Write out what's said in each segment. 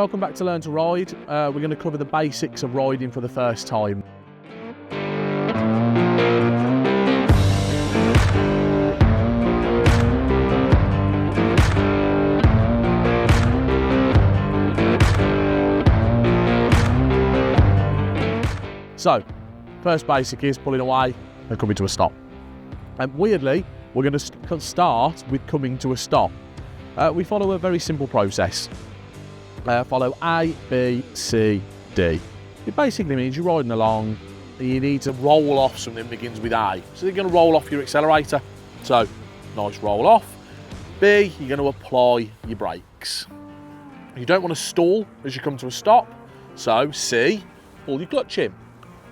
Welcome back to Learn to Ride. We're going to cover the basics of riding for the first time. So, first basic is pulling away and coming to a stop. And weirdly, we're going to start with coming to a stop. We follow a very simple process. Follow A, B, C, D. It basically means you're riding along and you need to roll off something that begins with A. So you're going to roll off your accelerator. So, nice roll off. B, you're going to apply your brakes. You don't want to stall as you come to a stop. So, C, pull your clutch in.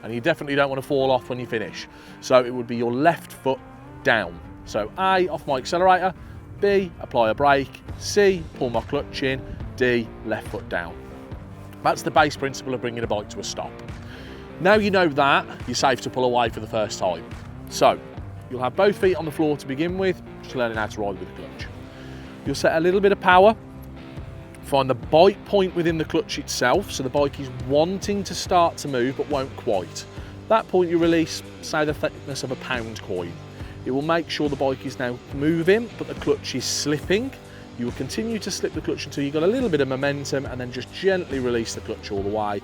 And you definitely don't want to fall off when you finish. So it would be your left foot down. So A, off my accelerator. B, apply a brake. C, pull my clutch in. D, left foot down. That's the base principle of bringing a bike to a stop. Now you know that, you're safe to pull away for the first time. So you'll have both feet on the floor to begin with, just learning how to ride with the clutch. You'll set a little bit of power. Find the bite point within the clutch itself, so the bike is wanting to start to move but won't quite. At that point you release, say, the thickness of a pound coin. It will make sure the bike is now moving but the clutch is slipping. You will continue to slip the clutch until you've got a little bit of momentum and then just gently release the clutch all the way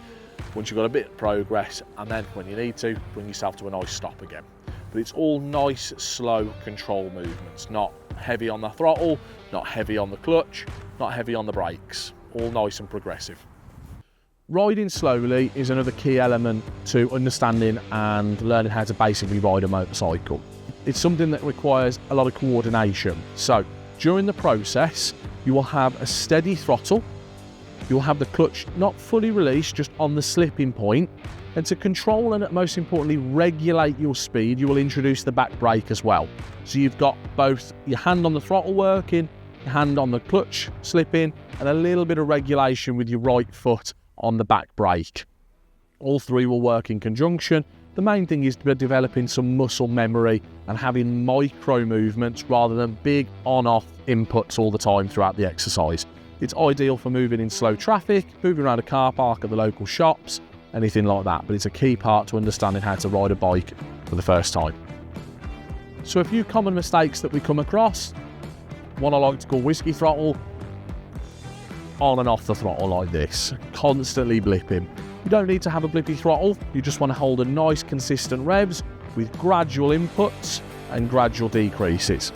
once you've got a bit of progress, and then when you need to, bring yourself to a nice stop again. But it's all nice, slow control movements, not heavy on the throttle, not heavy on the clutch, not heavy on the brakes, all nice and progressive. Riding slowly is another key element to understanding and learning how to basically ride a motorcycle. It's something that requires a lot of coordination. So during the process, you will have a steady throttle, you'll have the clutch not fully released, just on the slipping point, and to control and most importantly regulate your speed, you will introduce the back brake as well. So you've got both your hand on the throttle working, your hand on the clutch slipping, and a little bit of regulation with your right foot on the back brake. All three will work in conjunction. The main thing is developing some muscle memory and having micro movements rather than big on-off inputs all the time throughout the exercise. It's ideal for moving in slow traffic, moving around a car park at the local shops, anything like that, but it's a key part to understanding how to ride a bike for the first time. So a few common mistakes that we come across. One I like to call whiskey throttle. On and off the throttle like this, constantly blipping. You don't need to have a blippy throttle, you just want to hold a nice consistent revs with gradual inputs and gradual decreases.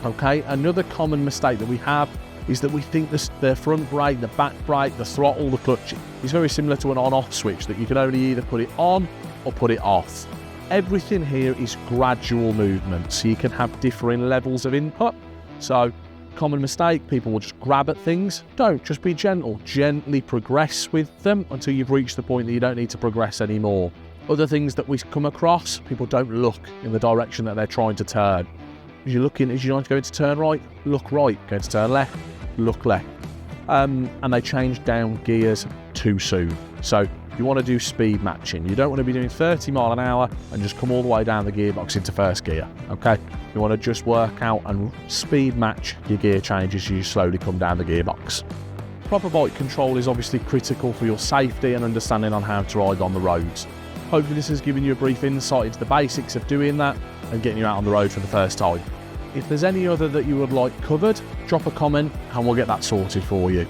Okay, another common mistake that we have is that we think the front brake, the back brake, the throttle, the clutch is very similar to an on-off switch, that you can only either put it on or put it off. Everything here is gradual movement, so you can have differing levels of input. So, common mistake, people will just grab at things. Don't, just be gentle. Gently progress with them until you've reached the point that you don't need to progress anymore. Other things that we come across, people don't look in the direction that they're trying to turn. As you're going to turn right, look right. Going to turn left, look left. And they change down gears too soon. So you want to do speed matching. You don't want to be doing 30 mile an hour and just come all the way down the gearbox into first gear, okay? You want to just work out and speed match your gear changes as you slowly come down the gearbox. Proper bike control is obviously critical for your safety and understanding on how to ride on the roads. Hopefully this has given you a brief insight into the basics of doing that and getting you out on the road for the first time. If there's any other that you would like covered, drop a comment and we'll get that sorted for you.